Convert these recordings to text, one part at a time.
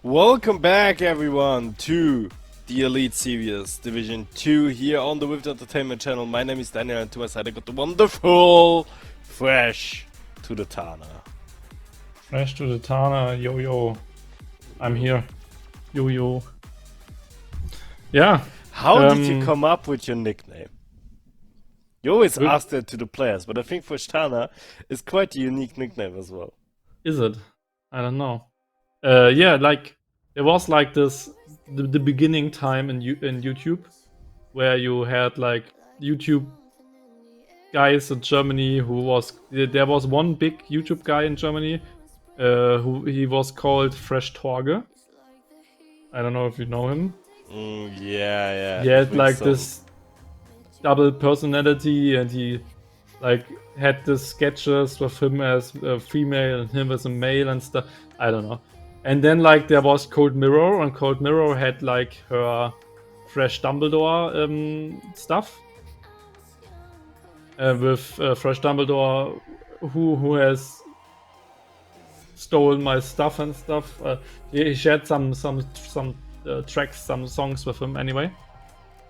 Welcome back, everyone, to the Elite Series Division 2 here on the Wift Entertainment channel. My name is Daniel, and to my side I got the wonderful Fresh to the Tana. Fresh to the Tana, yo yo. I'm here. Yo yo. Yeah. How did you come up with your nickname? You always ask that to the players, but I think Fresh Tana is quite a unique nickname as well. Is it? I don't know. Yeah, like there was like this the beginning time in YouTube where you had like YouTube guys in Germany there was one big YouTube guy in Germany he was called Fresh Torge. I don't know if you know him. Yeah. He had like this double personality, and he like had the sketches with him as a female and him as a male and stuff. I don't know. And then like there was Cold Mirror, and Cold Mirror had like her Fresh Dumbledore stuff. With Fresh Dumbledore, who has stolen my stuff and stuff. He shared some tracks, some songs with him anyway.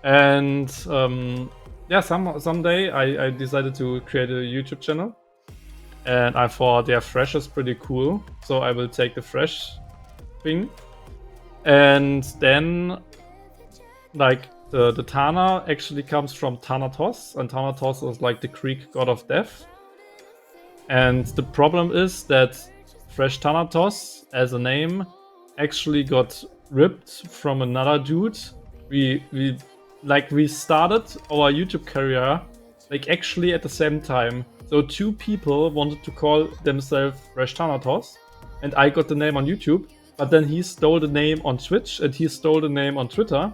And yeah, someday I decided to create a YouTube channel, and I thought, yeah, Fresh is pretty cool, so I will take the Fresh thing. And then like the Tana actually comes from Thanatos, and Thanatos is like the Greek god of death. And the problem is that Fresh Thanatos as a name actually got ripped from another dude. We started our YouTube career like actually at the same time. So two people wanted to call themselves Fresh Thanatos, and I got the name on YouTube, but then he stole the name on Twitch and he stole the name on Twitter.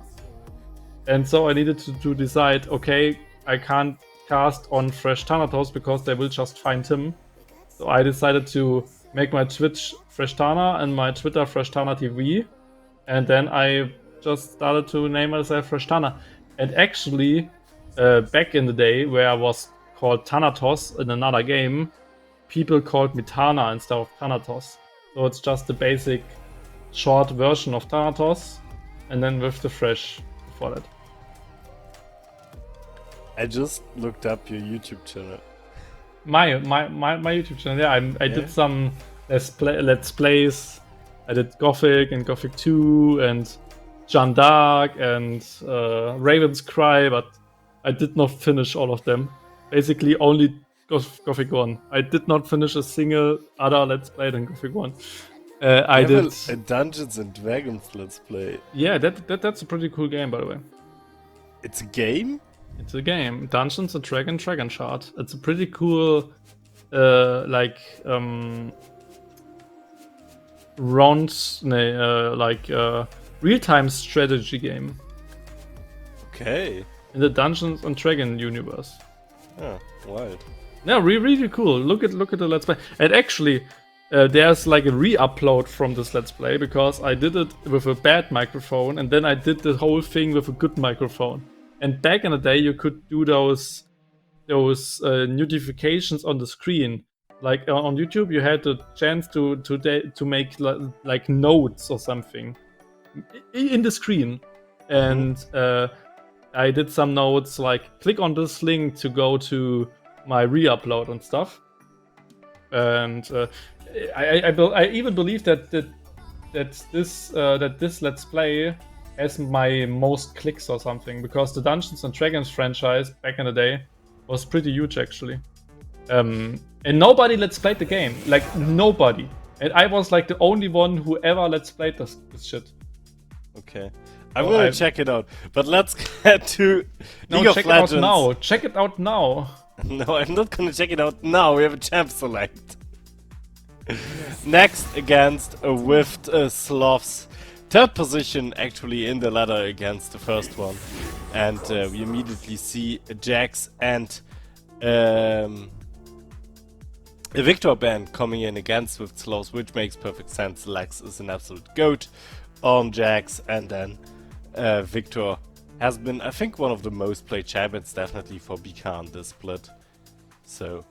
And so I needed to decide, okay, I can't cast on Fresh Thanatos because they will just find him. So I decided to make my Twitch Fresh Tana and my Twitter Fresh Tana TV. And then I just started to name myself Fresh Tana. And actually, back in the day where I was called Thanatos in another game, people called me Tana instead of Thanatos. So it's just the basic short version of Thanatos, and then with the Fresh before that. I just looked up your YouTube channel. My YouTube channel, yeah. I did some let's plays. I did Gothic and Gothic 2 and Jeanne d'Arc and Raven's Cry, but I did not finish all of them. Basically only Gothic 1. I did not finish a single other Let's Play than Gothic 1. I did a Dungeons and Dragons Let's Play. Yeah, that's a pretty cool game, by the way. It's a game? It's a game. Dungeons and Dragons Dragon Shard. It's a pretty cool real-time strategy game. Okay. In the Dungeons and Dragons universe. Oh, wild. No, really cool. Look at the Let's Play. And actually, there's like a re-upload from this Let's Play because I did it with a bad microphone, and then I did the whole thing with a good microphone. And back in the day, you could do those notifications on the screen. Like on YouTube, you had the chance to make like notes or something in the screen, and I did some notes like click on this link to go to my re-upload and stuff. And I even believe that this Let's Play has my most clicks or something, because the Dungeons and Dragons franchise back in the day was pretty huge actually. And nobody Let's Played the game, like nobody. And I was like the only one who ever Let's Played this shit. Okay. I'm gonna check it out, but let's get to League of Legends. Check it out now. No, I'm not gonna check it out now. We have a champ select. Next against with SLOTHS. Third position actually in the ladder against the first one. And we immediately see Jax and a Victor band coming in against with SLOTHS, which makes perfect sense. Lex is an absolute goat on Jax, and then Victor has been, I think, one of the most played champions, definitely for BK this split. So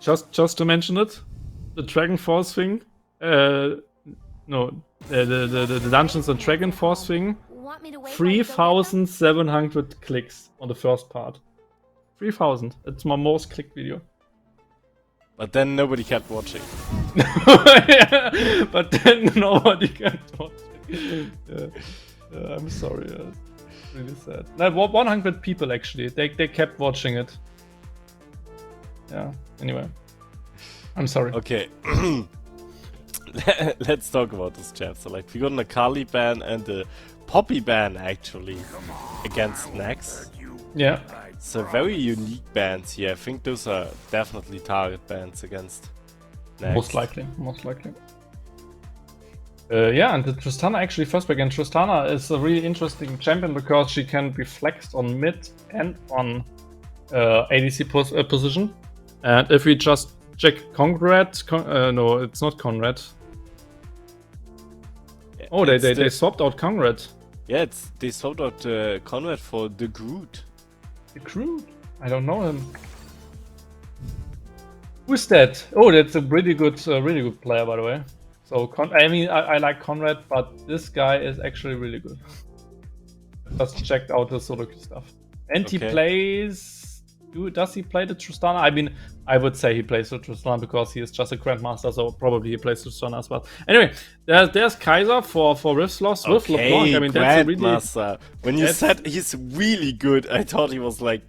just to mention it, the Dragon Force thing, no, the Dungeons and Dragon Force thing. Want me to wait while you go get them? 3,700 clicks on the first part. 3,000. It's my most clicked video. But then nobody kept watching. Yeah, but then nobody can watch it. I'm sorry. It's really sad. No, 100 people actually. They kept watching it. Yeah. Anyway, I'm sorry. Okay. Let's talk about this chat. So like we got an Akali ban and a Poppy ban actually against NXT. Yeah. So very unique bans here. I think those are definitely target bans against NXT. Most likely. Yeah, and the Tristana actually first pick. And Tristana is a really interesting champion because she can be flexed on mid and on ADC position. And if we just check Conrad, no, it's not Conrad. Oh, they swapped out Conrad. Yeah, they swapped out Conrad for the Groot. The Groot? I don't know him. Who's that? Oh, that's a really good player, by the way. So, I like Conrad, but this guy is actually really good. Just checked out the solo queue stuff. And he plays... Does he play the Tristana? I mean, I would say he plays the Tristana because he is just a Grandmaster, so probably he plays the Tristana as well. Anyway, there's Kaiser for SLOTHS with LeBlanc. I mean, that's a really... Grandmaster. When you said he's really good, I thought he was like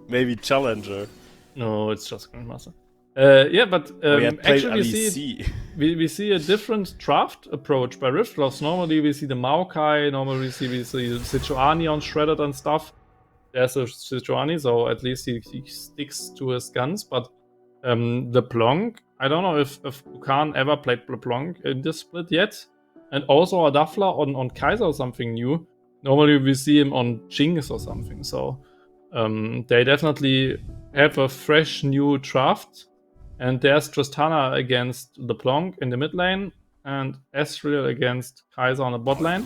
maybe Challenger. No, it's just Grandmaster. Yeah, but actually we see a different draft approach by SLOTHS. Normally we see the Maokai, normally we see Sejuani on Shredded and stuff. There's a Sejuani, so at least he sticks to his guns. But LeBlanc, I don't know if Bukan ever played LeBlanc in this split yet. And also a Dafla on Kaiser or something new. Normally we see him on Jinx or something. So they definitely have a fresh new draft. And there's Tristana against LeBlanc in the mid lane. And Ezreal against Kaiser on the bot lane.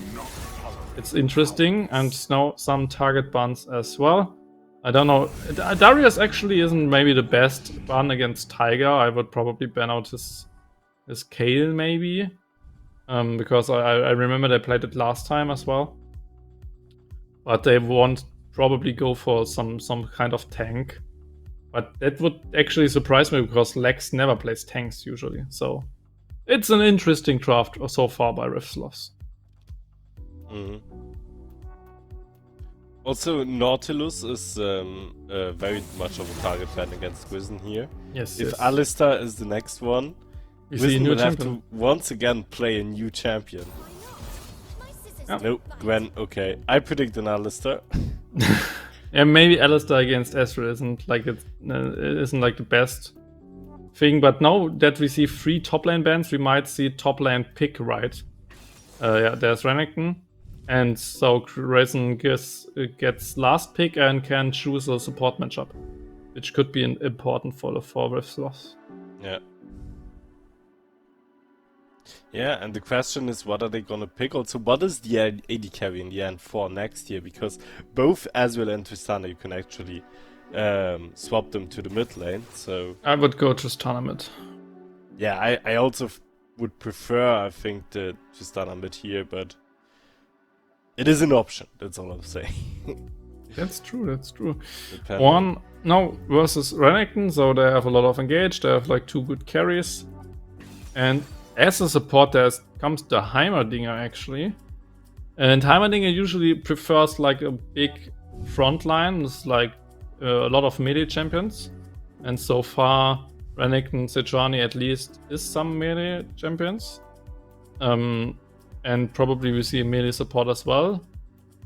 It's interesting, and now some target bans as well. I don't know. Darius actually isn't maybe the best ban against Tiger. I would probably ban out his Kayle maybe. Because I remember they played it last time as well. But they won't probably go for some kind of tank. But that would actually surprise me because Lex never plays tanks usually. So it's an interesting draft so far by SLOTHS. Also, Nautilus is very much of a target ban against Wizen here. Yes. If Alistar is the next one, Wizen will have to once again play a new champion. Yeah. No, Gwen, okay. I predict an Alistar. Yeah, maybe Alistar against Ezreal isn't like the best thing, but now that we see 3 top lane bans, we might see top lane pick, right? Yeah, there's Renekton. And so Raisin gets last pick and can choose a support matchup, which could be important for the SLOTHS. Yeah. Yeah, and the question is, what are they gonna pick? Also, what is the AD carry in the end for next year? Because both Ezreal and Tristana, you can actually swap them to the mid lane. So I would go Tristana mid. Yeah, I also would prefer, I think, the Tristana mid here, but it is an option. That's all I'm saying. That's true. Depending. One now versus Renekton, so they have a lot of engage. They have like 2 good carries, and as a support, there comes the Heimerdinger actually, and Heimerdinger usually prefers like a big front line. It's like a lot of melee champions, and so far Renekton, Sejuani at least is some melee champions. And probably we see a melee support as well,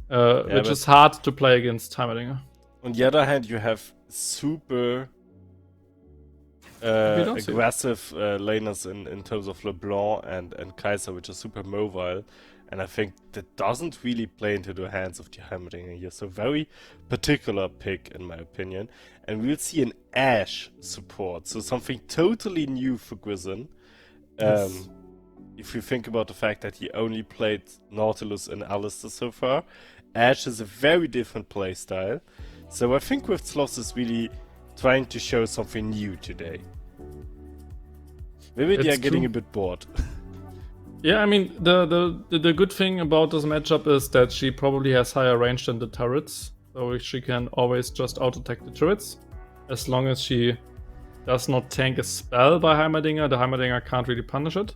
which is hard to play against Heimerdinger. On the other hand, you have super aggressive laners in terms of LeBlanc and Kaiser, which are super mobile. And I think that doesn't really play into the hands of the Heimerdinger here. So very particular pick, in my opinion. And we'll see an Ashe support. So something totally new for Wizen. Yes. If you think about the fact that he only played Nautilus and Alistar so far, Ashe is a very different playstyle. So I think with SLOTHS is really trying to show something new today. Maybe they are getting a bit bored. Yeah, I mean, the good thing about this matchup is that she probably has higher range than the turrets. So she can always just auto-attack the turrets. As long as she does not tank a spell by Heimerdinger, the Heimerdinger can't really punish it.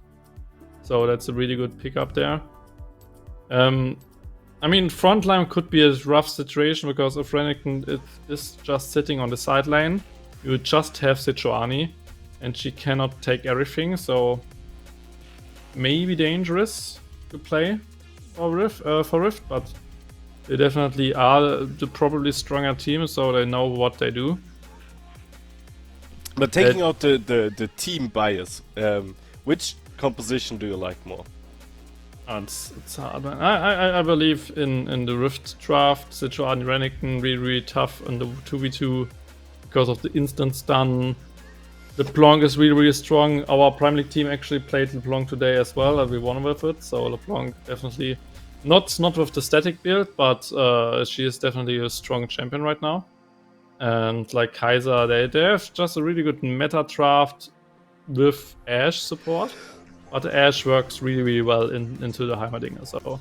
So that's a really good pickup there. I mean, frontline could be a rough situation because if Renekton is just sitting on the side lane, you just have Sejuani, and she cannot take everything, so maybe dangerous to play for Rift, but they definitely are the probably stronger team, so they know what they do. But taking out the team bias, which composition do you like more? It's hard, man. I believe in the Rift draft, Sejuani Renekton really tough on the 2v2 because of the instant stun. LeBlanc is really strong. Our Prime League team actually played LeBlanc today as well, and we won with it. So LeBlanc definitely not with the static build, but she is definitely a strong champion right now. And like Kaiser, they have just a really good meta draft with Ashe support, but Ashe works really well into the Heimerdinger. So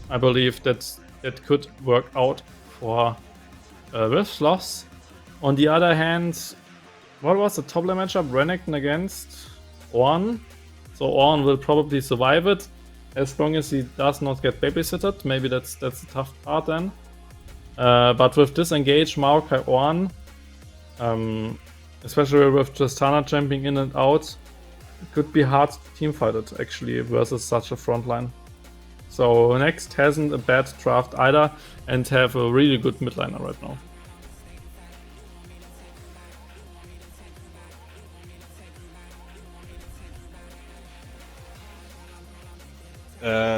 I believe that could work out for with SLOTHS. On the other hand, what was the top lane matchup? Renekton against Ornn. So Ornn will probably survive it as long as he does not get babysitted. Maybe that's the tough part then. But with disengage Maokai Ornn, especially with Tristana jumping in and out, it could be hard to teamfight it actually versus such a frontline. So NXT hasn't a bad draft either and have a really good midliner right now.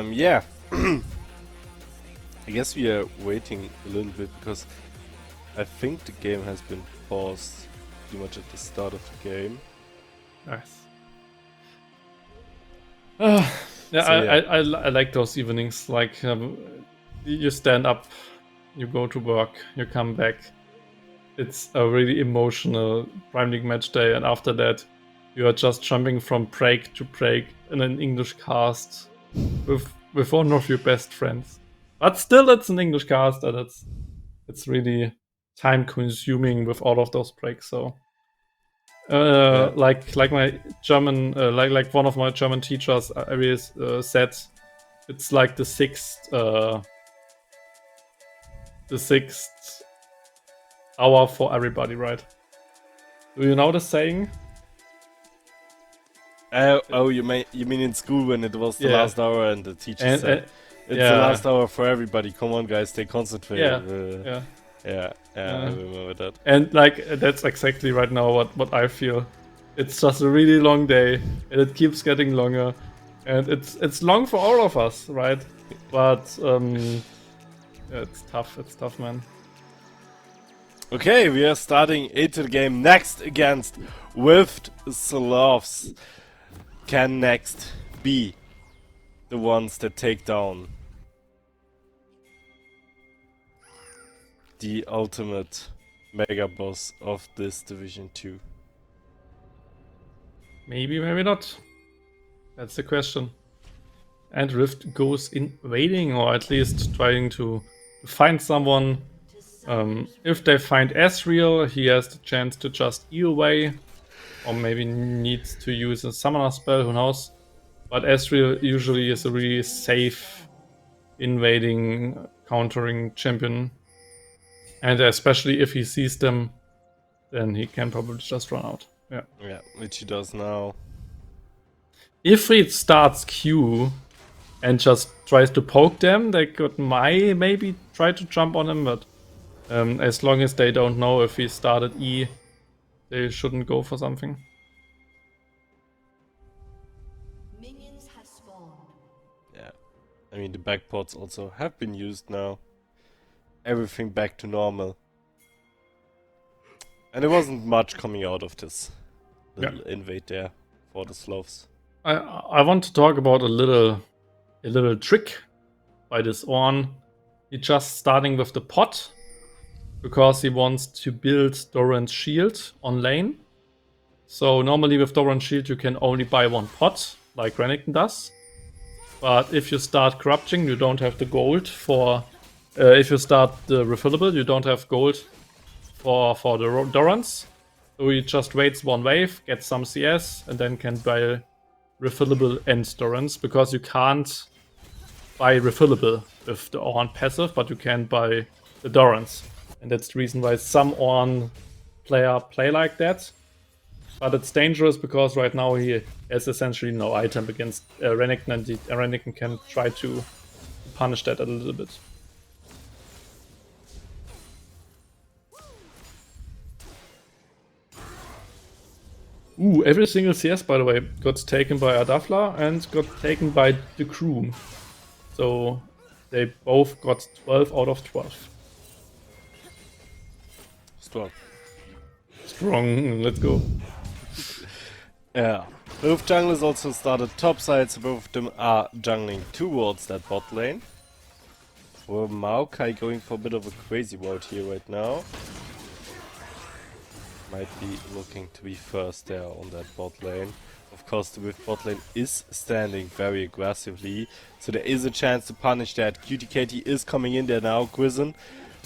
Yeah. I guess we are waiting a little bit because I think the game has been paused pretty much at the start of the game. Nice. Yeah, so, yeah. I like those evenings. Like you stand up, you go to work, you come back. It's a really emotional Prime League match day, and after that, you are just jumping from break to break in an English cast with one of your best friends. But still, it's an English cast, and it's really time consuming with all of those breaks. So, like my German, like one of my German teachers always said, it's like the sixth hour for everybody, right? Do you know the saying? Oh, you mean in school when it was the last hour and the teacher said it's the last hour for everybody. Come on, guys, stay concentrated. Yeah, I remember that. And like that's exactly right now what I feel. It's just a really long day, and it keeps getting longer, and it's long for all of us, right? But it's tough. It's tough, man. Okay, we are starting into the game next against SLOTHS. Can NXT be the ones that take down the ultimate mega boss of this Division 2? Maybe, maybe not. That's the question. And Rift goes invading, or at least trying to find someone. If they find Ezreal, he has the chance to just E away, or maybe needs to use a summoner spell, who knows. But Ezreal usually is a really safe invading, countering champion. And especially if he sees them, then he can probably just run out. Yeah, which he does now. If he starts Q and just tries to poke them, they could maybe try to jump on him, but as long as they don't know if he started E, they shouldn't go for something. Minions have spawned. Yeah, I mean the backports also have been used now. Everything back to normal. And there wasn't much coming out of this little invade there for the SLOTHS. I want to talk about a little trick by this Ornn. He just starting with the pot because he wants to build Doran's shield on lane. So normally with Doran's shield you can only buy one pot, like Renekton does. but if you start corrupting, you don't have the gold for. If you start the refillable, you don't have gold for the Dorans. So he just waits one wave, gets some CS, and then can buy refillable and Dorans, because you can't buy refillable with the Ornn passive, but you can buy the Dorans. And that's the reason why some Ornn player play like that. But it's dangerous because right now he has essentially no item against Renekton, and Renekton can try to punish that a little bit. Ooh, every single CS, by the way, got taken by Adafla and got taken by the crew. So they both got 12 out of 12. Strong, let's go. Yeah. Both junglers also started top side, so both of them are jungling towards that bot lane. Or Maokai going for a bit of a crazy world here right now. Might be looking to be first there on that bot lane. Of course, the Rift bot lane is standing very aggressively, so there is a chance to punish that. QTKT is coming in there now. Quizen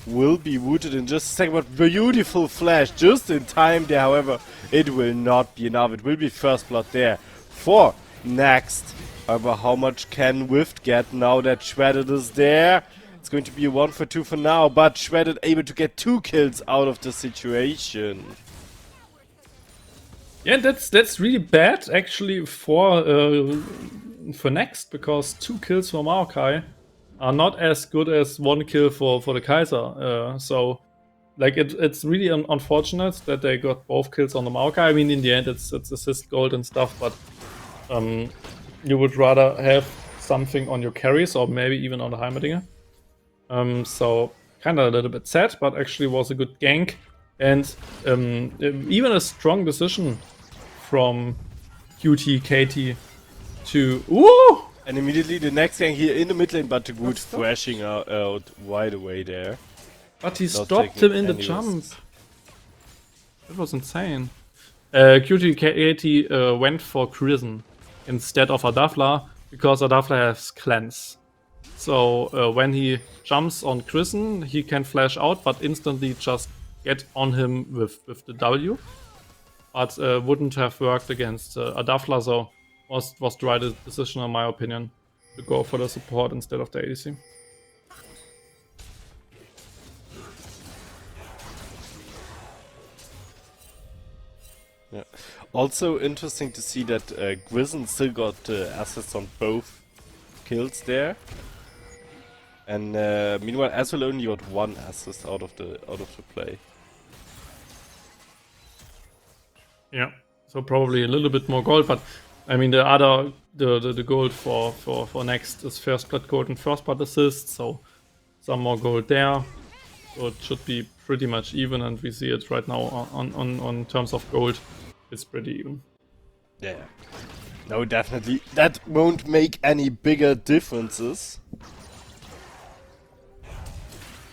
will be rooted in just a second, but beautiful flash just in time there. However, it will not be enough. It will be first blood there for next. However, how much can Rift get now that Shredded is there? It's going to be a 1 for 2 for now, but Shredded able to get 2 kills out of the situation. Yeah, that's really bad actually for next, because 2 kills for Maokai are not as good as 1 kill for the Kaiser. So like it's really unfortunate that they got both kills on the Maokai. I mean, in the end it's assist gold and stuff, but you would rather have something on your carries or maybe even on the Heimerdinger. So kind of a little bit sad, but actually was a good gank, and even a strong decision from QTKT to ooh! And immediately the next gank here in the mid lane, but the good thrashing out right away there. But he Not stopped taking him in the any jump. risks. That was insane. QTKT went for Quizen instead of Adafla, because Adafla has cleanse. So when he jumps on Quizen, he can flash out, but instantly just get on him with the W. But wouldn't have worked against Adafla, so was the right decision in my opinion to go for the support instead of the ADC. Yeah. Also interesting to see that Quizen still got assets on both kills there, and meanwhile Azul only got 1 assist out of the play. Yeah, so probably a little bit more gold, but I mean the gold for next is first blood gold and first blood assist, so some more gold there. So it should be pretty much even, and we see it right now on terms of gold. It's pretty even. Yeah. No, definitely. That won't make any bigger differences.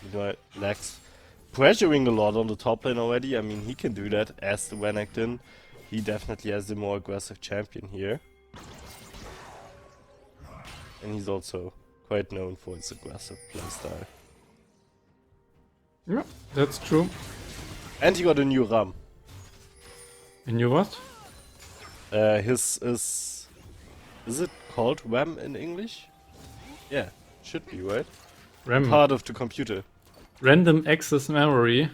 Meanwhile, Nex pressuring a lot on the top lane already. I mean, he can do that as the Renekton. He definitely has the more aggressive champion here. And he's also quite known for his aggressive playstyle. Yeah, that's true. And he got a new Ram. And you what? His is it called RAM in English? Yeah, should be, right? RAM. Part of the computer. Random access memory.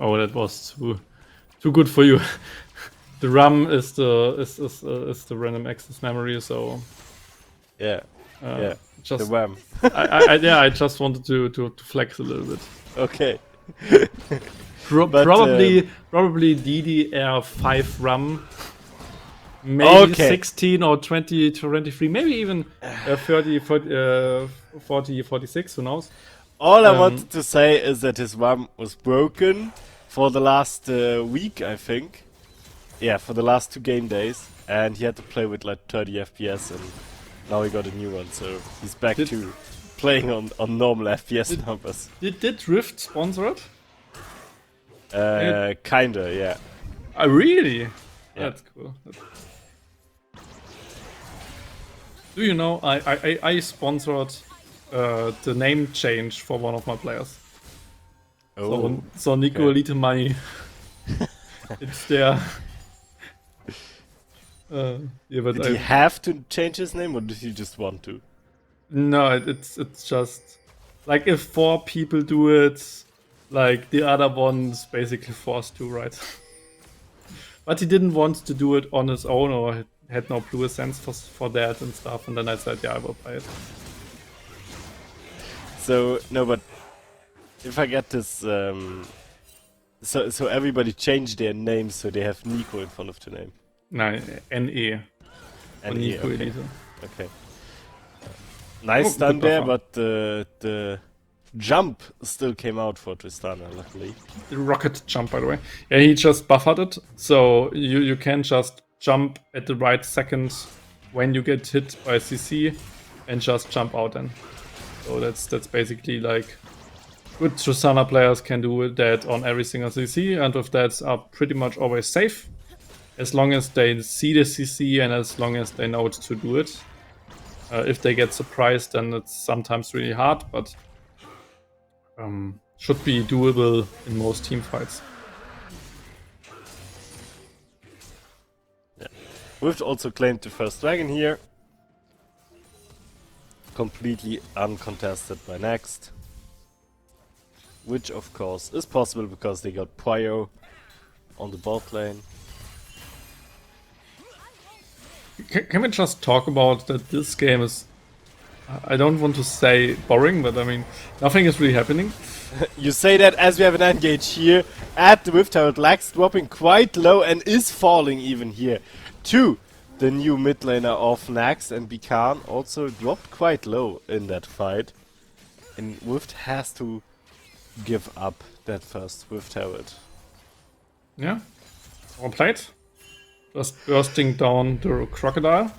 Oh, that was too good for you. The RAM is the random access memory, so Yeah. Yeah. just The RAM. I just wanted to flex a little bit. Okay. Probably DDR5 RAM, maybe Okay. 16 or 20 to 23, maybe even 30, 40, 46, who knows? All I wanted to say is that his RAM was broken for the last week, I think. Yeah, for the last 2 game days, and he had to play with like 30 FPS, and now he got a new one, so he's back to playing on normal FPS numbers. Did Rift sponsor it? Kinda, yeah. Really? Yeah. That's cool. Do you know, I sponsored the name change for one of my players. Oh, So Nico, okay. little money. It's there. Yeah, but Did he have to change his name, or did he just want to? no, it's just like if 4 people do it, like the other one's basically forced to, right? But he didn't want to do it on his own, or had no blue sense for that and stuff. And then I said, yeah, I will play it. So no, but if I get this, so everybody changed their names so they have Nico in front of the name. No, NE. And Nico okay. Elite. Okay. Nice Oh, stun good there, buffer. but the jump still came out for Tristana, luckily. The rocket jump, by the way. Yeah, he just buffered it, so you can just jump at the right second when you get hit by CC and just jump out then. So that's basically like good Tristana players can do that on every single CC, and with that are pretty much always safe. As long as they see the CC and as long as they know to do it. If they get surprised, then it's sometimes really hard, but should be doable in most team fights. Yeah. We've also claimed the first dragon here. Completely uncontested by NXT. Which of course is possible because they got Prio on the bot lane. Can we just talk about that this game is, I don't want to say boring, but I mean, nothing is really happening. You say that as we have an engage here at the Rift Herald. Lax dropping quite low and is falling even here. 2, the new mid laner of Nax, and Bikan also dropped quite low in that fight. And Rift has to give up that first Rift Herald. Yeah, well played. Just bursting down the crocodile.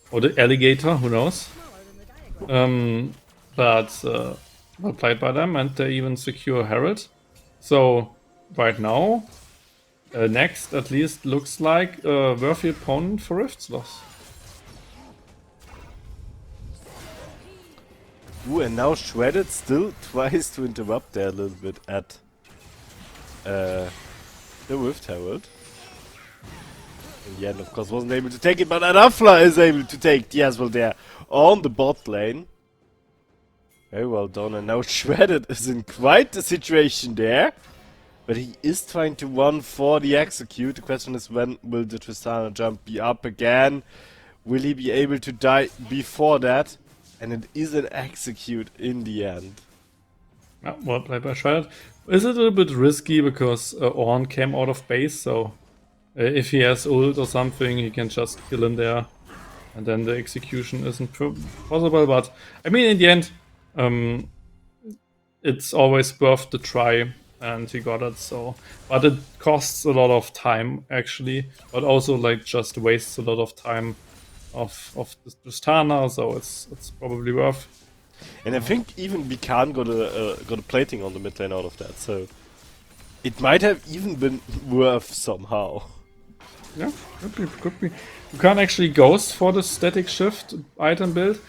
Or the alligator, who knows. But well played by them, and they even secure Herald. So, right now, next at least looks like a worthy opponent for Rift's loss. Ooh, and now Shredded still tries to interrupt there a little bit at the Rift Herald. In the end, of course, wasn't able to take it, but Anafla is able to take the Aswell there on the bot lane. Very well done, and now Shredded is in quite the situation there. But he is trying to run for the execute. The question is, when will the Tristana jump be up again? Will he be able to die before that? And it is an execute in the end. Yeah, well played by Shredded. Is it a little bit risky because Ornn came out of base, so if he has ult or something, he can just kill him there. And then the execution isn't possible, but I mean, in the end, it's always worth the try, and he got it, so. But it costs a lot of time, actually, but also, like, just wastes a lot of time of the Tristana, so it's probably worth. And I think even Bikan got a plating on the mid lane out of that, so it might have even been worth somehow. Yeah, could be. You can't actually ghost for the static shift item build.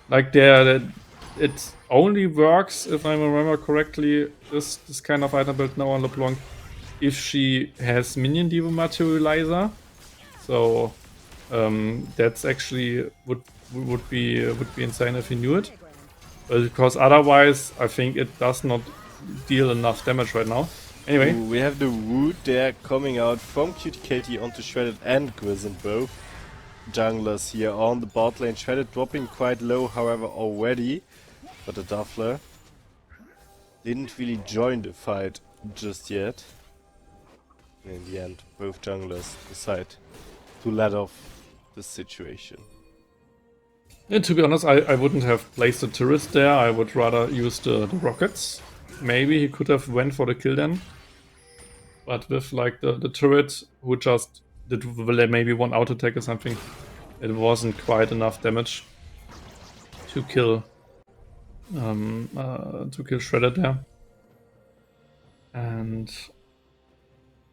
Like it only works, if I remember correctly, this kind of item build now on LeBlanc, if she has minion dematerializer. So that's actually would be insane if you knew it. Because otherwise, I think it does not deal enough damage right now. Anyway. Ooh, we have the root there coming out from QTKT onto Shredded and Grizzin, both junglers here on the bot lane. Shredded dropping quite low, however, already. But the Duffler didn't really join the fight just yet. And in the end, both junglers decide to let off the situation. Yeah, to be honest, I wouldn't have placed a turret there. I would rather use the rockets. Maybe he could have went for the kill then. But with like the turret, who just did maybe one auto attack or something, it wasn't quite enough damage to kill Shredded there. And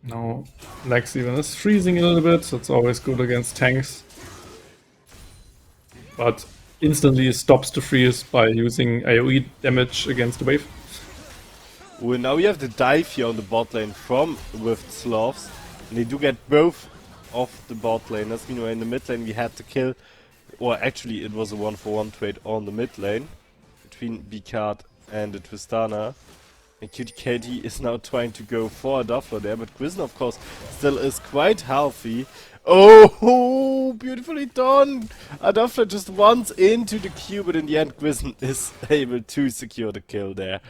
now Lex even is freezing a little bit. That's always good against tanks. but instantly stops the freeze by using AoE damage against the wave. Well, now we have the dive here on the bot lane from with SLOTHS. And they do get both of the bot laners. Meanwhile, in the mid lane we had to kill, or actually it was a 1-for-1 trade on the mid lane between Bcard and the Tristana. And Cutie Katie is now trying to go for a Duffler there, but Quizen of course still is quite healthy. Oh, beautifully done! A Duffler just runs into the queue, but in the end Quizen is able to secure the kill there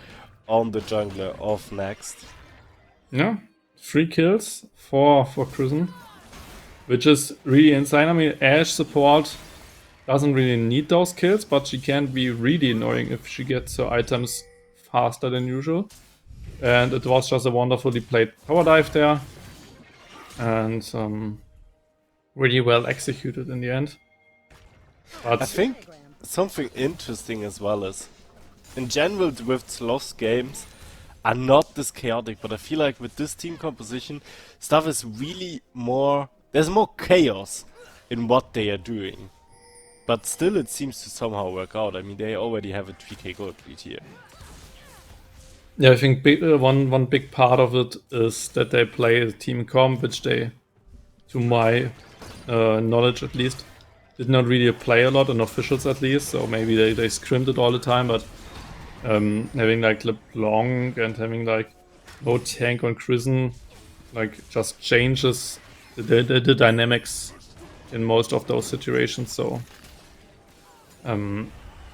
on the jungler of NXT. Yeah, 3 kills for Quizen, which is really insane. I mean, Ashe support doesn't really need those kills, but she can be really annoying if she gets her items faster than usual. And it was just a wonderfully played power dive there, and really well executed in the end. But I think something interesting as well is, in general with SLOTHS games are not this chaotic, but I feel like with this team composition, stuff is really more, there's more chaos in what they are doing. But still it seems to somehow work out. I mean, they already have a 3k gold lead here. yeah, I think one big part of it is that they play a team comp, which they, to my knowledge at least, did not really play a lot, on officials at least, so maybe they scrimmed it all the time, but having like LeBlanc and having like no tank on Quizen like just changes the dynamics in most of those situations, so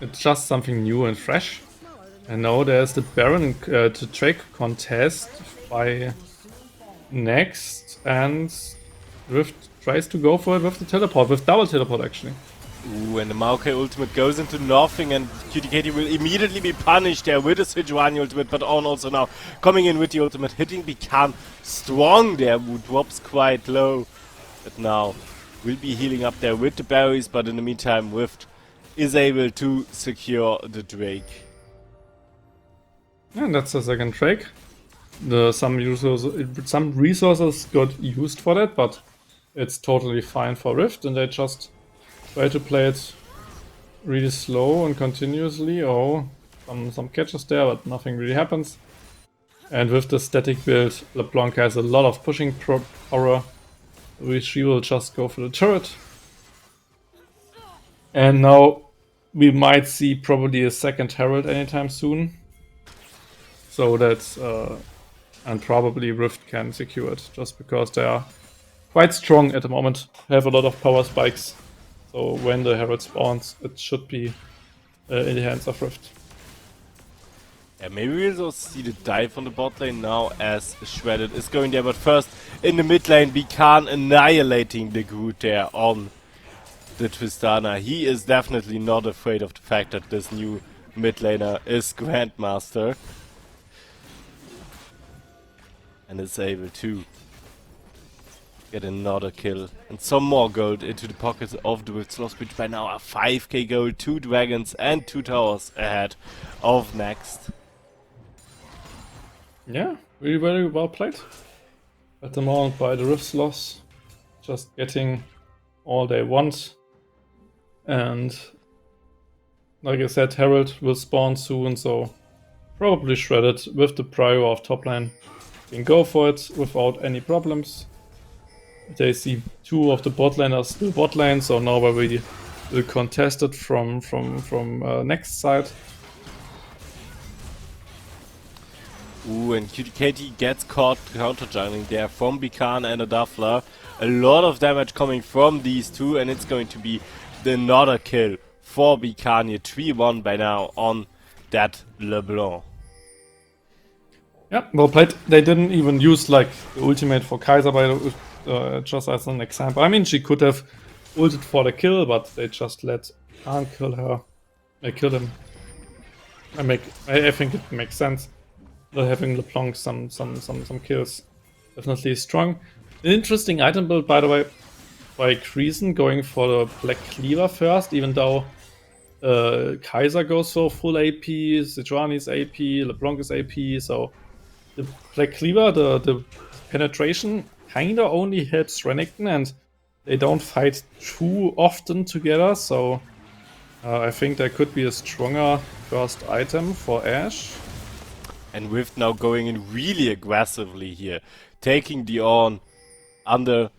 it's just something new and fresh. And now there's the Baron to Drake contest by NXT, and Rift tries to go for it with the teleport, with double teleport actually. Ooh, and the Maokai ultimate goes into nothing, and Cutie Katie will immediately be punished there with a Sejuani ultimate, but On also now coming in with the ultimate, hitting Become strong there, who drops quite low. But now will be healing up there with the berries, but in the meantime Rift is able to secure the Drake. And that's the second Drake. Some resources got used for that, but it's totally fine for Rift, and they just try to play it really slow and continuously. Oh, some catches there, but nothing really happens. And with the static build, LeBlanc has a lot of pushing power, which she will just go for the turret. And now we might see probably a second Herald anytime soon. So that's and probably Rift can secure it, just because they are quite strong at the moment, have a lot of power spikes. So when the Herald spawns, it should be in the hands of Rift. Yeah, maybe we'll also see the dive on the bot lane now as Shredded is going there, but first in the mid lane Bikan annihilating the Groot there on the Tristana. He is definitely not afraid of the fact that this new mid laner is Grandmaster. And is able to get another kill and some more gold into the pockets of the SLOTHS, which by now are 5k gold, 2 dragons and 2 towers ahead of NXT. Yeah, really very well played at the moment by the SLOTHS, just getting all they want. And like I said, Herald will spawn soon, so probably Shredded with the prio of top lane can go for it without any problems. They see 2 of the bot laners still bot lane, so now we will contest it from next side. Ooh, and Cutie Katie gets caught counter jungling there from Bikan and a Duffler. A lot of damage coming from these two, and it's going to be another kill for Bikan here. 3-1 by now on that LeBlanc. Yeah, well played. They didn't even use like the ultimate for Kaiser, just as an example. I mean, she could have ulted for the kill, but they just let Khan kill her. They kill him. I think it makes sense. Having LeBlanc some kills. Definitely strong. An interesting item build, by the way, by Quizen going for the Black Cleaver first, even though Kaiser goes for full AP, Sejuani's AP, LeBlanc is AP, so the Black Cleaver, the penetration kinda only helps Renekton, and they don't fight too often together, so I think there could be a stronger first item for Ashe. And Rift now going in really aggressively here, taking the on under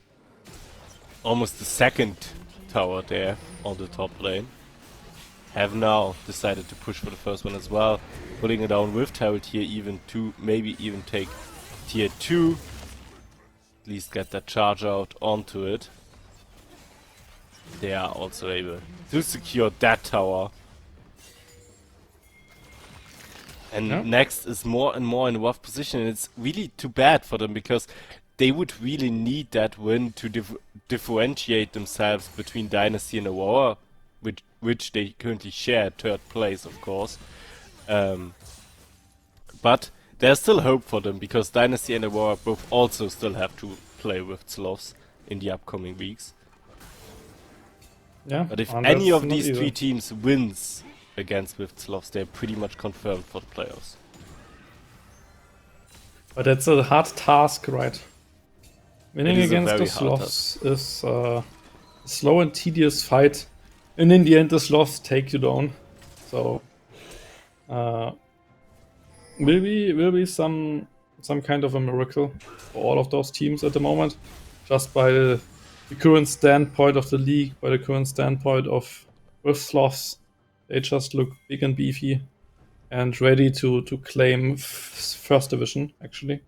almost the second tower there on the top lane. Have now decided to push for the first one as well, putting it down with Herald here even to maybe even take tier 2. At least get that charge out onto it. They are also able to secure that tower. And Yeah. next is more and more in a rough position. And it's really too bad for them because they would really need that win to differentiate themselves between Dynasty and Aurora, which they currently share third place, of course. But there's still hope for them because Dynasty and Aurora both also still have to play with SLOTHS in the upcoming weeks. Yeah. But if and any that's of not these easy. three teams wins against SLOTHS, they're pretty much confirmed for the playoffs. But that's a hard task, right? Winning It is a against the very hard Sloths is a slow and tedious fight. And in the end, the Sloths take you down. So, will be some kind of a miracle for all of those teams at the moment, just by the current standpoint of the league, by the current standpoint of with Sloths. They just look big and beefy and ready to claim first division, actually.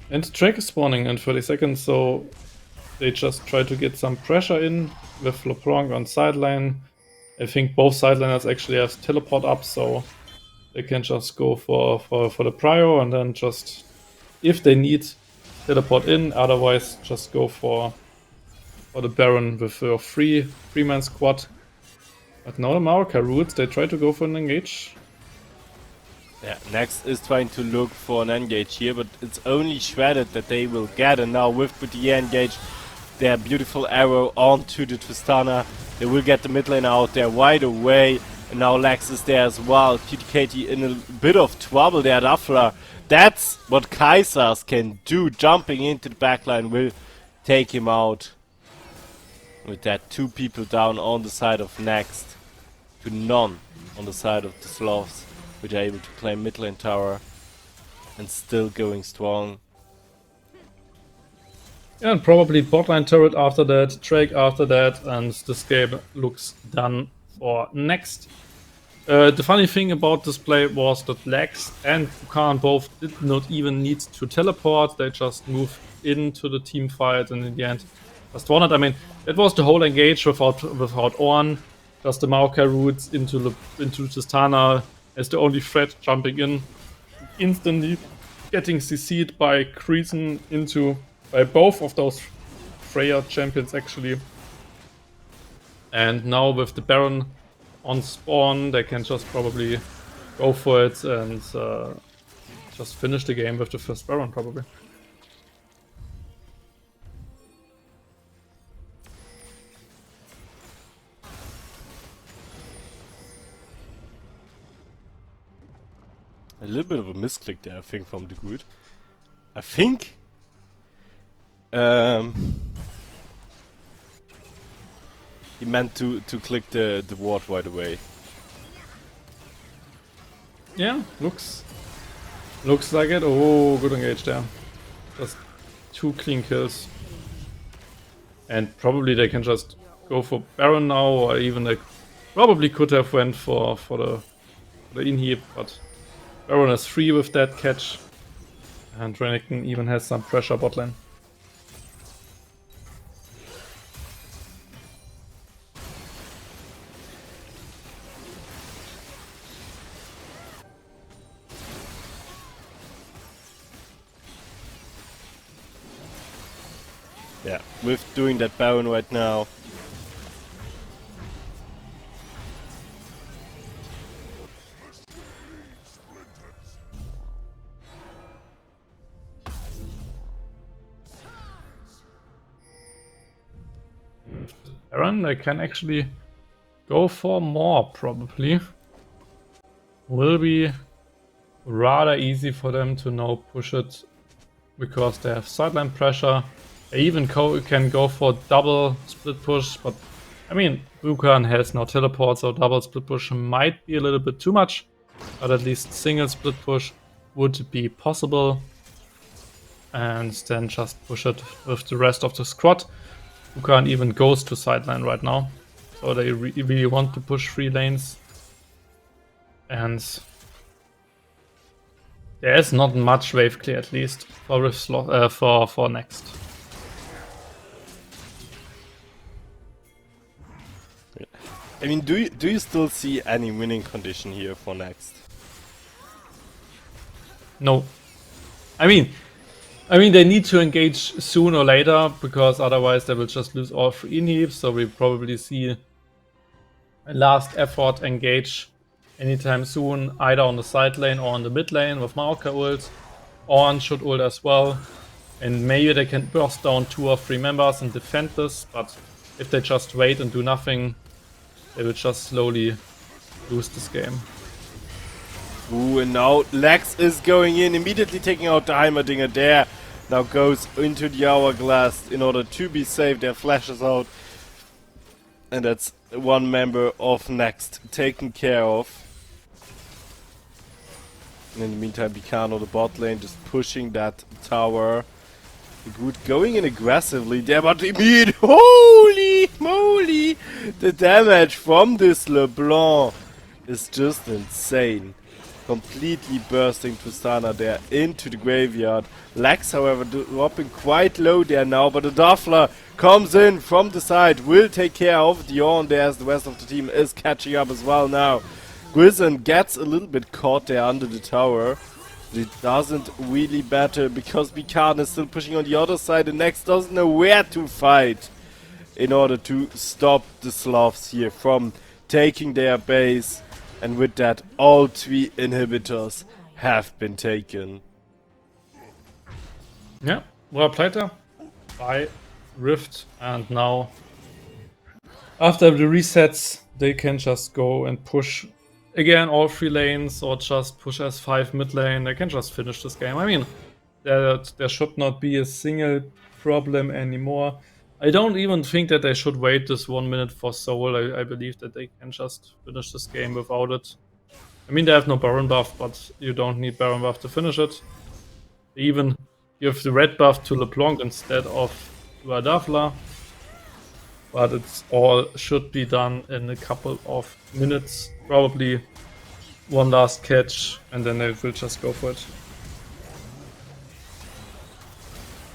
And the track is spawning in 30 seconds, so they just try to get some pressure in with LeBlanc on sideline. I think both sideliners actually have teleport up, so they can just go for the prio and then just, if they need, teleport in. Otherwise, just go for the Baron with a three-man squad. But now the Marika roots, they try to go for an engage. Yeah, next is trying to look for an engage here, but it's only shredded that they will get. And now with the engage, their beautiful arrow onto the Tristana. They will get the mid lane out there right away. And now Lex is there as well. QTKT in a bit of trouble there. Duffler. That's what Kaisers can do. Jumping into the backline will take him out. With that, 2 people down on the side of Next. To none on the side of the Sloths, which are able to claim mid lane tower. And still going strong. Yeah, and probably botline turret after that, Drake after that, and this game looks done for Next. The funny thing about this play was that Lex and Bukan both did not even need to teleport, they just moved into the team fight and in the end just won it. I mean, that was the whole engage without Ornn, just the Maokai roots into Tristana as the only threat jumping in, instantly getting CC'd by Creason by both of those Freya champions actually. And now with the Baron on spawn, they can just probably go for it and just finish the game with the first Baron probably. A little bit of a misclick there, I think, from the good. I think he meant to click the ward right away. Yeah, looks like it. Oh, good engage there. Just 2 clean kills. And probably they can just go for Baron now, or even they probably could have went for the inhib, but Baron is free with that catch. And Renekton even has some pressure bot lane. Yeah, with doing that Baron right now. Baron, they can actually go for more probably. Will be rather easy for them to now push it because they have sideline pressure. They even can go for double split push, but I mean, Wukan has no teleport, so double split push might be a little bit too much, but at least single split push would be possible. And then just push it with the rest of the squad. Wukan even goes to sideline right now, so they really want to push 3 lanes. And there is not much wave clear, at least for for next. I mean, do you still see any winning condition here for next? No, I mean they need to engage soon or later, because otherwise they will just lose all 3 inhibs. So we probably see a last effort engage anytime soon, either on the side lane or on the mid lane with Maoka ult. Ornn should ult as well, and maybe they can burst down 2 or 3 members and defend this, but if they just wait and do nothing, they will just slowly lose this game. Ooh, and now Lex is going in, immediately taking out the Heimerdinger there. Now goes into the Hourglass in order to be safe. There flashes out. And that's one member of Next taken care of. And in the meantime, Bicano, the bot lane, just pushing that tower. Good, going in aggressively there, but immediately, holy moly! The damage from this LeBlanc is just insane. Completely bursting Tristana there into the graveyard. Lex, however, dropping quite low there now, but the Duffler comes in from the side, will take care of the Ornn there as the rest of the team is catching up as well now. Grizzon gets a little bit caught there under the tower. It doesn't really matter because Bikan is still pushing on the other side and Next doesn't know where to fight in order to stop the SLOTHS here from taking their base. And with that, all 3 inhibitors have been taken. Yeah, well played there by Rift, and now after the resets they can just go and push again all 3 lanes, or just push as 5 mid lane. They can just finish this game. I mean, there should not be a single problem anymore. I don't even think that they should wait this 1 minute for Soul. I believe that they can just finish this game without it. I mean, they have no Baron buff, but you don't need Baron buff to finish it. They even give the red buff to LeBlanc instead of to Adafla. But it's all should be done in a couple of minutes. Probably one last catch, and then they will just go for it.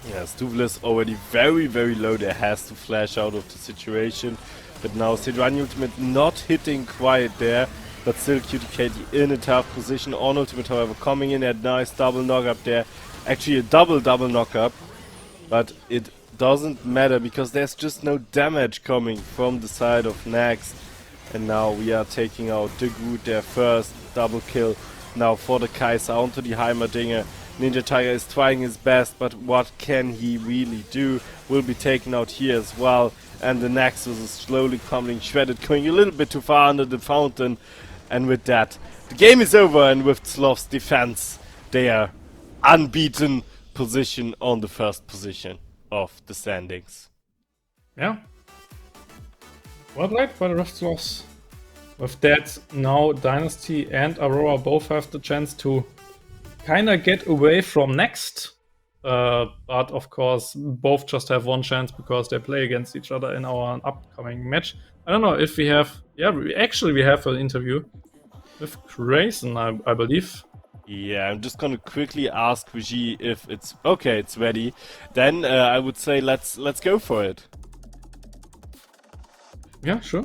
Yeah, Stuvle is already very, very low. There has to flash out of the situation. But now Sejuani ultimate not hitting quite there. But still QTKD in a tough position. Ornn ultimate, however, coming in at nice double knock-up there. Actually a double knock-up. But it doesn't matter because there's just no damage coming from the side of Next. And now we are taking out the Groot, their first double kill. Now for the Kai'Sa onto the Heimerdinger. Ninja Tiger is trying his best, but what can he really do? Will be taken out here as well. And the Nexus is slowly coming shredded, going a little bit too far under the fountain. And with that, the game is over, and with SLOTHS defense, they are unbeaten position on the first position of the standings. Yeah. Well played by the Rift SLOTHS. With that, now Dynasty and Aurora both have the chance to kinda get away from Next. But of course, both just have one chance because they play against each other in our upcoming match. I don't know if we have... Yeah, we have an interview with Grayson, I believe. Yeah, I'm just gonna quickly ask Vijay if it's... Okay, it's ready. Then I would say let's go for it. Yeah, sure.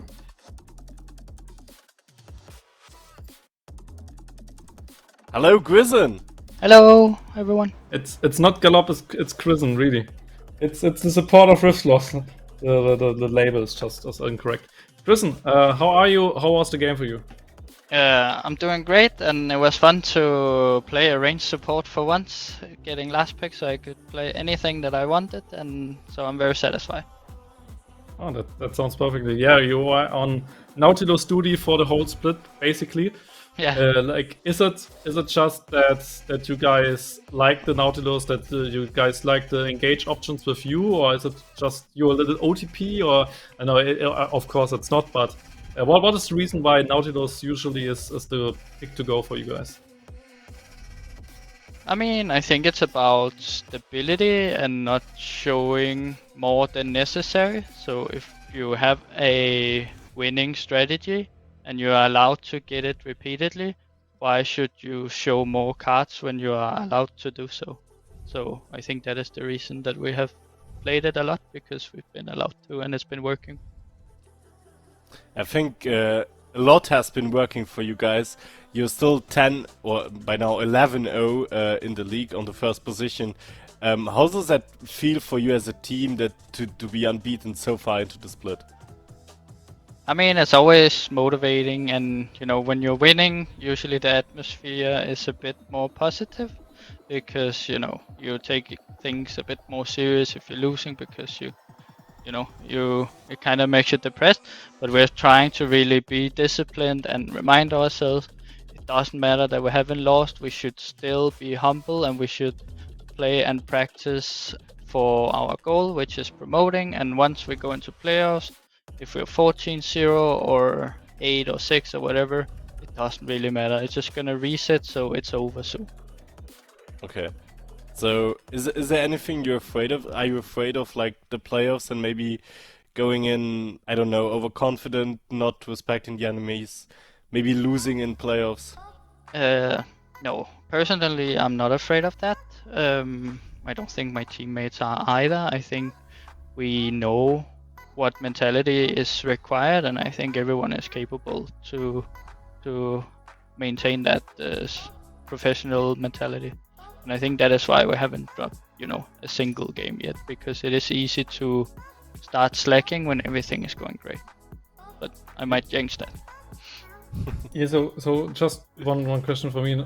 Hello, Grizzon! Hello, everyone. It's not Gallop, it's Grayson, really. It's the support of Rift SLOTHS. The label is just incorrect. Grayson, how are you? How was the game for you? I'm doing great, and it was fun to play a ranged support for once, getting last pick so I could play anything that I wanted, and so I'm very satisfied. Oh, that sounds perfectly. Yeah, you were on Nautilus duty for the whole split, basically. Yeah. Like, is it just that you guys like the Nautilus, that you guys like the engage options with you, or is it just you're a little OTP? Or I know, of course, it's not. But what is the reason why Nautilus usually is the pick to go for you guys? I mean, I think it's about stability and not showing more than necessary. So if you have a winning strategy and you are allowed to get it repeatedly, why should you show more cards when you are allowed to do so? So I think that is the reason that we have played it a lot, because we've been allowed to and it's been working. I think a lot has been working for you guys. You're still 10 or by now 11-0 in the league on the first position. How does that feel for you as a team that to be unbeaten so far into the split? I mean, it's always motivating, and when you're winning, usually the atmosphere is a bit more positive, because you take things a bit more serious if you're losing, because it kind of makes you depressed. But we're trying to really be disciplined and remind ourselves it doesn't matter that we haven't lost. We should still be humble, and we should play and practice for our goal, which is promoting. And once we go into playoffs, if we're 14-0 or 8 or 6 or whatever, it doesn't really matter. It's just gonna reset, so it's over soon. Okay. So is there anything you're afraid of? Are you afraid of like the playoffs and maybe going in, I don't know, overconfident, not respecting the enemies, maybe losing in playoffs? No, personally, I'm not afraid of that. I don't think my teammates are either. I think we know what mentality is required, and I think everyone is capable to maintain that professional mentality. And I think that is why we haven't dropped, a single game yet, because it is easy to start slacking when everything is going great. But I might change that. Yeah, so just one question for me.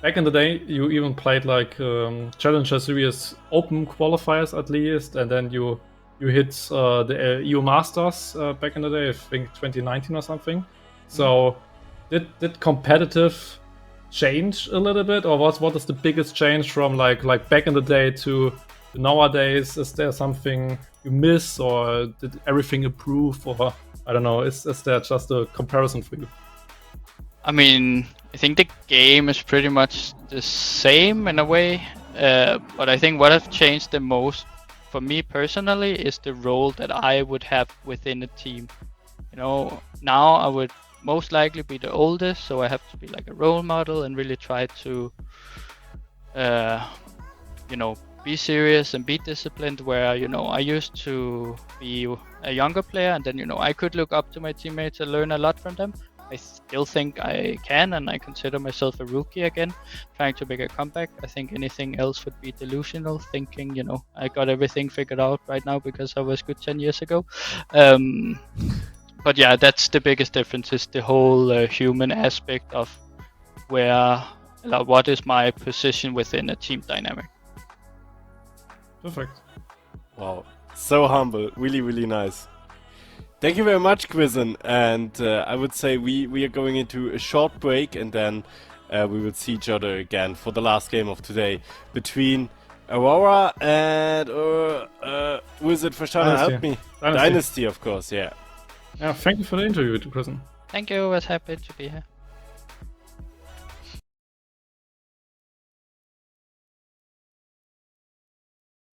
Back in the day, you even played like Challenger Series Open qualifiers at least, and then you hit the EU Masters back in the day, I think 2019 or something. So did competitive change a little bit, or what is the biggest change from like back in the day to nowadays? Is there something you miss, or did everything improve, or I don't know, is there just a comparison for you? I mean, I think the game is pretty much the same in a way, but I think what has changed the most for me personally is the role that I would have within a team. Now I would most likely be the oldest, so I have to be like a role model and really try to, be serious and be disciplined. Where I used to be a younger player, and then I could look up to my teammates and learn a lot from them. I still think I can, and I consider myself a rookie again, trying to make a comeback. I think anything else would be delusional, thinking, I got everything figured out right now because I was good 10 years ago. But yeah, that's the biggest difference, is the whole human aspect of what is my position within a team dynamic. Perfect. Wow, so humble, really, really nice. Thank you very much, Quizen, and I would say we are going into a short break, and then we will see each other again for the last game of today between Aurora and who is it? Verstanden, help me. Dynasty, of course, yeah. Yeah, thank you for the interview, Quizen. Thank you, I was happy to be here.